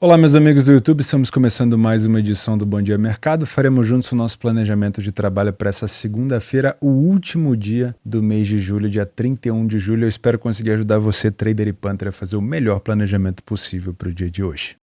Olá, meus amigos do YouTube, estamos começando mais uma edição do Bom Dia Mercado. Faremos juntos o nosso planejamento de trabalho para essa segunda-feira, o último dia do mês de julho, dia 31 de julho. Eu espero conseguir ajudar você, trader e punter, a fazer o melhor planejamento possível para o dia de hoje.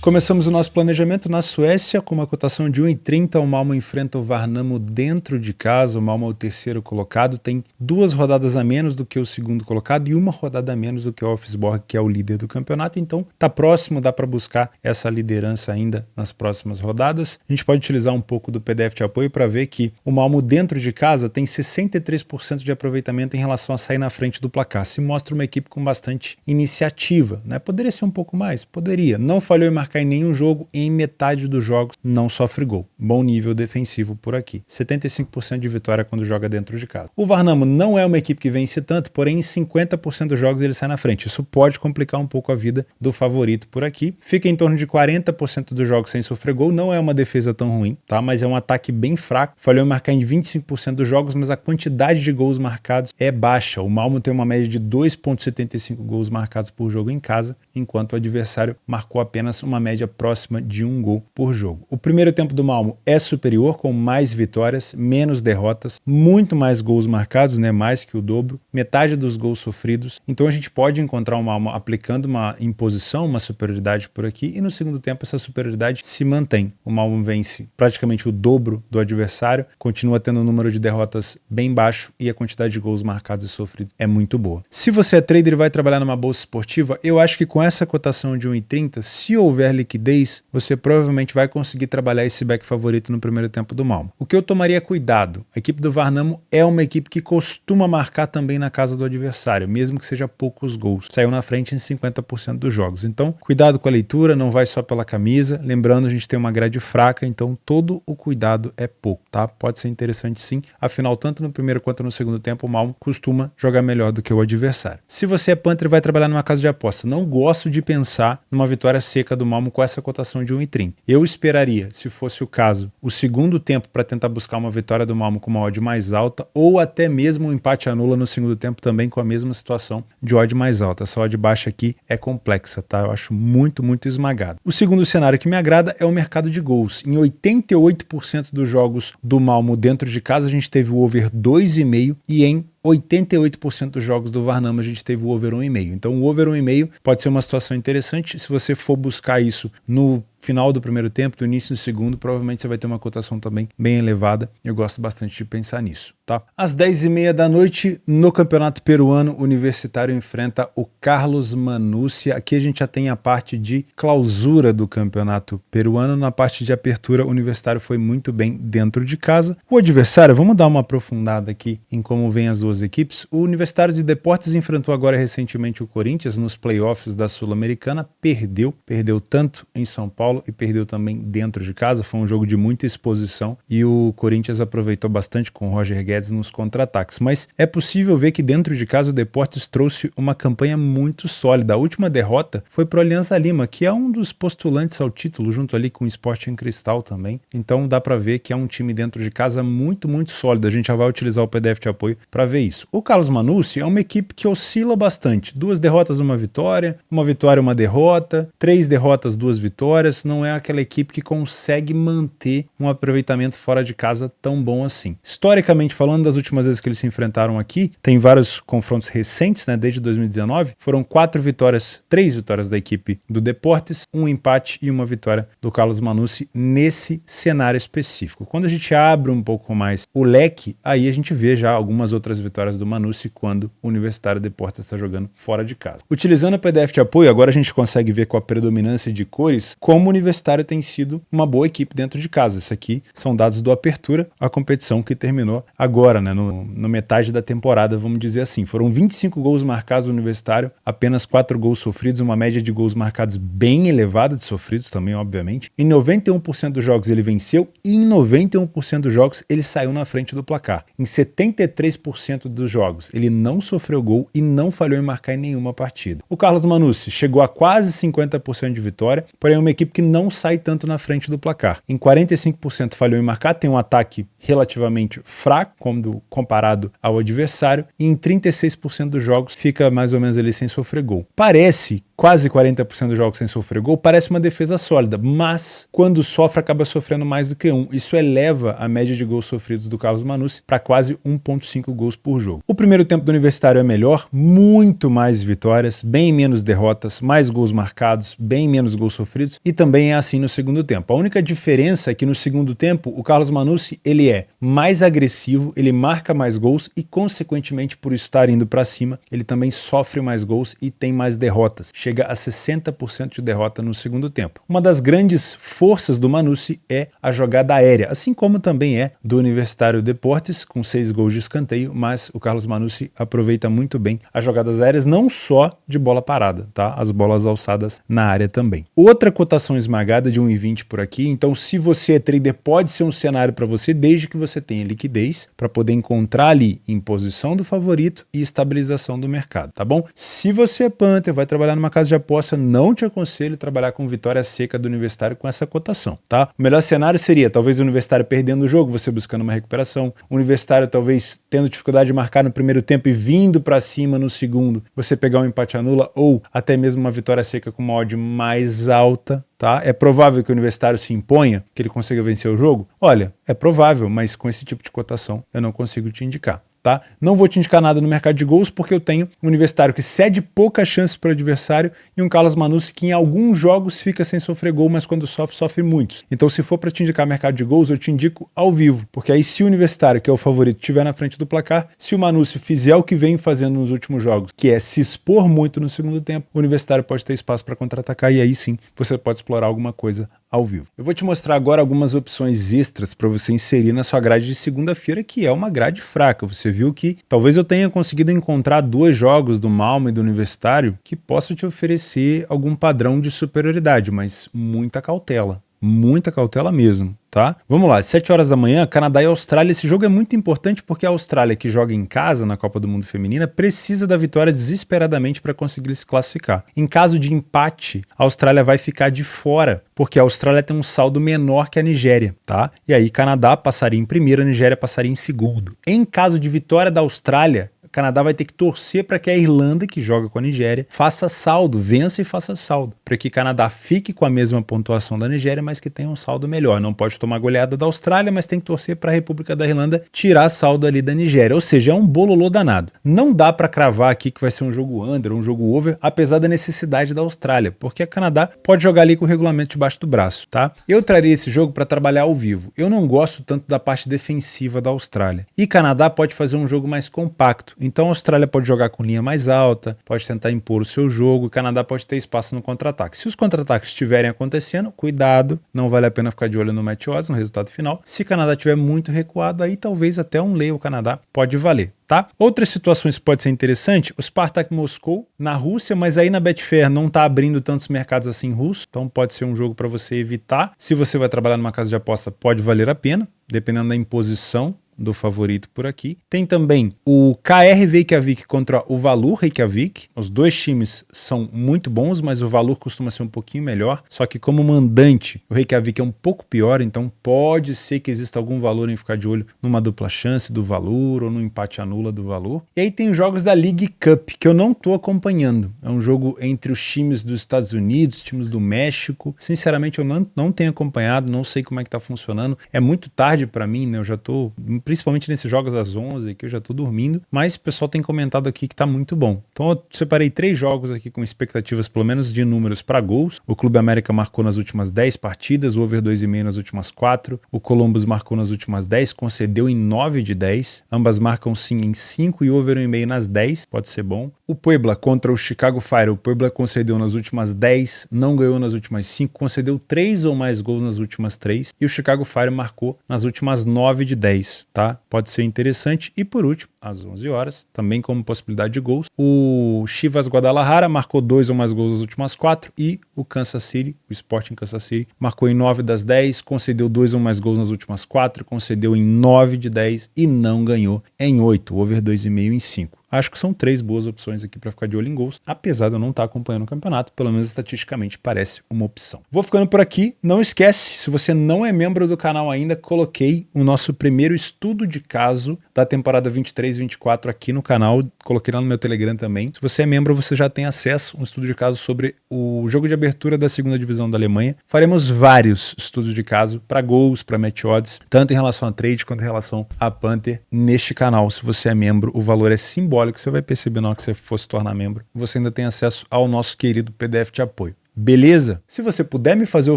Começamos o nosso planejamento na Suécia com uma cotação de 1,30. O Malmo enfrenta o Värnamo dentro de casa. O Malmo é o terceiro colocado, tem 2 rodadas a menos do que o segundo colocado e 1 rodada a menos do que o Wolfsburg, que é o líder do campeonato. Então tá próximo, dá para buscar essa liderança ainda nas próximas rodadas. A gente pode utilizar um pouco do PDF de apoio para ver que o Malmo dentro de casa tem 63% de aproveitamento em relação a sair na frente do placar. Se mostra uma equipe com bastante iniciativa, né? Poderia ser um pouco mais? Poderia. Não falhou em marcar em nenhum jogo e em metade dos jogos não sofre gol. Bom nível defensivo por aqui. 75% de vitória quando joga dentro de casa. O Värnamo não é uma equipe que vence tanto, porém em 50% dos jogos ele sai na frente. Isso pode complicar um pouco a vida do favorito por aqui. Fica em torno de 40% dos jogos sem sofrer gol. Não é uma defesa tão ruim, tá? Mas é um ataque bem fraco. Falhou em marcar em 25% dos jogos, mas a quantidade de gols marcados é baixa. O Malmo tem uma média de 2,75 gols marcados por jogo em casa, enquanto o adversário marcou apenas uma média próxima de 1 gol por jogo. O primeiro tempo do Malmo é superior, com mais vitórias, menos derrotas, muito mais gols marcados, né, mais que o dobro, metade dos gols sofridos. Então a gente pode encontrar o Malmo aplicando uma imposição, uma superioridade por aqui, e no segundo tempo essa superioridade se mantém. O Malmo vence praticamente o dobro do adversário, continua tendo um número de derrotas bem baixo e a quantidade de gols marcados e sofridos é muito boa. Se você é trader e vai trabalhar numa bolsa esportiva, eu acho que com essa cotação de 1,30, se houver liquidez, você provavelmente vai conseguir trabalhar esse back favorito no primeiro tempo do Malmo. O que eu tomaria cuidado, a equipe do Värnamo é uma equipe que costuma marcar também na casa do adversário, mesmo que seja poucos gols. Saiu na frente em 50% dos jogos. Então, cuidado com a leitura, não vai só pela camisa. Lembrando, a gente tem uma grade fraca, então todo o cuidado é pouco, tá? Pode ser interessante sim, afinal, tanto no primeiro quanto no segundo tempo, o Malmo costuma jogar melhor do que o adversário. Se você é punter e vai trabalhar numa casa de aposta, não gosto de pensar numa vitória seca do Malmo com essa cotação de 1,30. Eu esperaria, se fosse o caso, o segundo tempo para tentar buscar uma vitória do Malmo com uma odd mais alta, ou até mesmo um empate anula no segundo tempo também com a mesma situação de odd mais alta. Essa odd baixa aqui é complexa, tá? Eu acho muito esmagado. O segundo cenário que me agrada é o mercado de gols. Em 88% dos jogos do Malmo dentro de casa, a gente teve o over 2,5 e em 88% dos jogos do Värnamo a gente teve o over 1,5. Então o over 1,5 pode ser uma situação interessante. Se você for buscar isso no final do primeiro tempo, no início do segundo, provavelmente você vai ter uma cotação também bem elevada. Eu gosto bastante de pensar nisso, tá? Às 10h30 da noite, no Campeonato Peruano, o Universitário enfrenta o Carlos Manussia. Aqui a gente já tem a parte de clausura do Campeonato Peruano. Na parte de apertura, o Universitário foi muito bem dentro de casa. O adversário, vamos dar uma aprofundada aqui em como vem as duas equipes. O Universitário de Deportes enfrentou agora recentemente o Corinthians nos playoffs da Sul-Americana. Perdeu tanto em São Paulo e perdeu também dentro de casa. Foi um jogo de muita exposição e o Corinthians aproveitou bastante com o Roger Guedes nos contra-ataques. Mas é possível ver que dentro de casa o Deportes trouxe uma campanha muito sólida. A última derrota foi para o Alianza Lima, que é um dos postulantes ao título, junto ali com o Sporting Cristal também. Então dá para ver que é um time dentro de casa muito sólido. A gente já vai utilizar o PDF de apoio para ver isso. O Carlos Manussia é uma equipe que oscila bastante. 2 derrotas, 1 vitória, 1 vitória, 1 derrota, 3 derrotas, 2 vitórias. Não é aquela equipe que consegue manter um aproveitamento fora de casa tão bom assim. Historicamente falando, das últimas vezes que eles se enfrentaram aqui, tem vários confrontos recentes, né, desde 2019, foram 3 vitórias da equipe do Deportes, 1 empate e 1 vitória do Carlos Manussia nesse cenário específico. Quando a gente abre um pouco mais o leque, aí a gente vê já algumas outras vitórias do Manussia quando o Universitário Deportes está jogando fora de casa. Utilizando o PDF de apoio, agora a gente consegue ver com a predominância de cores como o Universitário tem sido uma boa equipe dentro de casa. Isso aqui são dados do Apertura, a competição que terminou agora, né, no metade da temporada, vamos dizer assim. Foram 25 gols marcados no Universitário, apenas 4 gols sofridos, uma média de gols marcados bem elevada de sofridos também, obviamente. Em 91% dos jogos ele venceu e em 91% dos jogos ele saiu na frente do placar. Em 73% dos jogos ele não sofreu gol e não falhou em marcar em nenhuma partida. O Carlos Manussia chegou a quase 50% de vitória, porém é uma equipe que não sai tanto na frente do placar. Em 45% falhou em marcar, tem um ataque relativamente fraco quando comparado ao adversário, e em 36% dos jogos fica mais ou menos ali sem sofrer gol. Parece quase 40% dos jogos sem sofrer gol, parece uma defesa sólida, mas quando sofre acaba sofrendo mais do que um. Isso eleva a média de gols sofridos do Carlos Manussi para quase 1,5 gols por jogo. O primeiro tempo do Universitário é melhor, muito mais vitórias, bem menos derrotas, mais gols marcados, bem menos gols sofridos, e também é assim no segundo tempo. A única diferença é que no segundo tempo o Carlos Manussi ele é mais agressivo, ele marca mais gols e consequentemente por estar indo para cima, ele também sofre mais gols e tem mais derrotas. Chega a 60% de derrota no segundo tempo. Uma das grandes forças do Manussi é a jogada aérea, assim como também é do Universitário Deportes, com 6 gols de escanteio, mas o Carlos Manussi aproveita muito bem as jogadas aéreas, não só de bola parada, tá? As bolas alçadas na área também. Outra cotação esmagada de 1,20 por aqui, então se você é trader, pode ser um cenário para você, desde que você tenha liquidez para poder encontrar ali em posição do favorito e estabilização do mercado, tá bom? Se você é punter, vai trabalhar numa casa de aposta, não te aconselho trabalhar com vitória seca do Universitário com essa cotação, tá? O melhor cenário seria talvez o Universitário perdendo o jogo, você buscando uma recuperação, o Universitário talvez tendo dificuldade de marcar no primeiro tempo e vindo para cima no segundo, você pegar um empate anula ou até mesmo uma vitória seca com uma odd mais alta, tá? É provável que o Universitário se imponha, que ele consiga vencer o jogo? Olha, é provável, mas com esse tipo de cotação eu não consigo te indicar. Tá? Não vou te indicar nada no mercado de gols porque eu tenho um Universitário que cede poucas chances para o adversário e um Carlos Manussi que em alguns jogos fica sem sofrer gol, mas quando sofre, sofre muitos. Então se for para te indicar mercado de gols, eu te indico ao vivo, porque aí se o Universitário, que é o favorito, estiver na frente do placar, se o Manussi fizer o que vem fazendo nos últimos jogos, que é se expor muito no segundo tempo, o Universitário pode ter espaço para contra-atacar e aí sim você pode explorar alguma coisa ao vivo. Eu vou te mostrar agora algumas opções extras para você inserir na sua grade de segunda-feira, que é uma grade fraca. Você viu que talvez eu tenha conseguido encontrar 2 jogos do Malmo e do Universitário que possam te oferecer algum padrão de superioridade, mas muita cautela. Muita cautela mesmo, tá? Vamos lá, 7 horas da manhã, Canadá e Austrália. Esse jogo é muito importante porque a Austrália, que joga em casa na Copa do Mundo Feminina, precisa da vitória desesperadamente para conseguir se classificar. Em caso de empate, a Austrália vai ficar de fora, porque a Austrália tem um saldo menor que a Nigéria, tá? E aí Canadá passaria em primeiro, a Nigéria passaria em segundo. Em caso de vitória da Austrália, o Canadá vai ter que torcer para que a Irlanda, que joga com a Nigéria, faça saldo, vença e faça saldo, para que o Canadá fique com a mesma pontuação da Nigéria, mas que tenha um saldo melhor. Não pode tomar goleada da Austrália, mas tem que torcer para a República da Irlanda tirar saldo ali da Nigéria. Ou seja, é um bololô danado. Não dá para cravar aqui que vai ser um jogo under, um jogo over, apesar da necessidade da Austrália, porque a Canadá pode jogar ali com o regulamento debaixo do braço, tá? Eu traria esse jogo para trabalhar ao vivo. Eu não gosto tanto da parte defensiva da Austrália. E Canadá pode fazer um jogo mais compacto. Então a Austrália pode jogar com linha mais alta, pode tentar impor o seu jogo, e o Canadá pode ter espaço no contra-ataque. Se os contra-ataques estiverem acontecendo, cuidado, não vale a pena ficar de olho no match odds, no resultado final. Se o Canadá estiver muito recuado, aí talvez até um lay o Canadá pode valer. Tá? Outras situações que pode ser interessante, o Spartak Moscou na Rússia, mas aí na Betfair não está abrindo tantos mercados assim russos, então pode ser um jogo para você evitar. Se você vai trabalhar numa casa de aposta, pode valer a pena, dependendo da imposição do favorito por aqui. Tem também o KR Reykjavik contra o Valur Reykjavik. Os dois times são muito bons, mas o Valur costuma ser um pouquinho melhor. Só que como mandante, o Reykjavik é um pouco pior, então pode ser que exista algum valor em ficar de olho numa dupla chance do Valur ou no empate anula do Valur. E aí tem os jogos da League Cup, que eu não estou acompanhando. É um jogo entre os times dos Estados Unidos, times do México. Sinceramente, eu não tenho acompanhado, não sei como é que tá funcionando. É muito tarde para mim, né? Eu já tô principalmente nesses jogos às 11, que eu já tô dormindo, mas o pessoal tem comentado aqui que tá muito bom. Então eu separei 3 jogos aqui com expectativas pelo menos de números para gols. O Clube América marcou nas últimas 10 partidas, o over 2,5 nas últimas 4, o Columbus marcou nas últimas 10, concedeu em 9 de 10, ambas marcam sim em 5 e over 1,5 nas 10, pode ser bom. O Puebla contra o Chicago Fire, o Puebla concedeu nas últimas 10, não ganhou nas últimas 5, concedeu 3 ou mais gols nas últimas 3 e o Chicago Fire marcou nas últimas 9 de 10, tá? Pode ser interessante. E por último, às 11 horas, também como possibilidade de gols, o Chivas Guadalajara marcou 2 ou mais gols nas últimas 4 e o Kansas City, o Sporting Kansas City, marcou em 9 das 10, concedeu 2 ou mais gols nas últimas 4, concedeu em 9 de 10 e não ganhou em 8, over 2,5 em 5. Acho que são 3 boas opções aqui para ficar de olho em gols, apesar de eu não estar acompanhando o campeonato, pelo menos estatisticamente parece uma opção. Vou ficando por aqui, não esquece, se você não é membro do canal ainda, coloquei o nosso primeiro estudo de caso da temporada 2324 aqui no canal, coloquei lá no meu Telegram também. Se você é membro, você já tem acesso a um estudo de caso sobre o jogo de abertura da segunda divisão da Alemanha. Faremos vários estudos de caso para gols, para match odds, tanto em relação a trade quanto em relação a Panther neste canal. Se você é membro, o valor é simbólico, você vai perceber na hora que você for se tornar membro. Você ainda tem acesso ao nosso querido PDF de apoio. Beleza? Se você puder me fazer o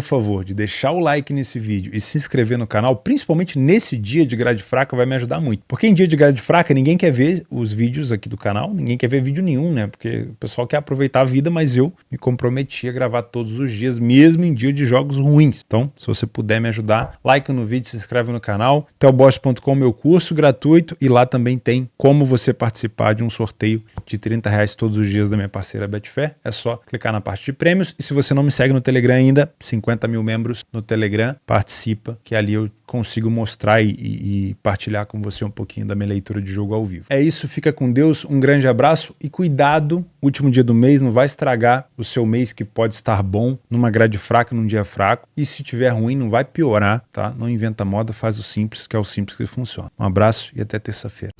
favor de deixar o like nesse vídeo e se inscrever no canal, principalmente nesse dia de grade fraca, vai me ajudar muito. Porque em dia de grade fraca, ninguém quer ver os vídeos aqui do canal, ninguém quer ver vídeo nenhum, né? Porque o pessoal quer aproveitar a vida, mas eu me comprometi a gravar todos os dias, mesmo em dia de jogos ruins. Então, se você puder me ajudar, like no vídeo, se inscreve no canal. Telboss.com, meu curso gratuito, e lá também tem como você participar de um sorteio de R$30 todos os dias da minha parceira Betfair. É só clicar na parte de prêmios. E se você não me segue no Telegram ainda, 50 mil membros no Telegram, participa, que ali eu consigo mostrar e partilhar com você um pouquinho da minha leitura de jogo ao vivo. É isso, fica com Deus, um grande abraço e cuidado, último dia do mês não vai estragar o seu mês que pode estar bom numa grade fraca, num dia fraco, e se tiver ruim não vai piorar, tá? Não inventa moda, faz o simples, que é o simples que funciona. Um abraço e até terça-feira.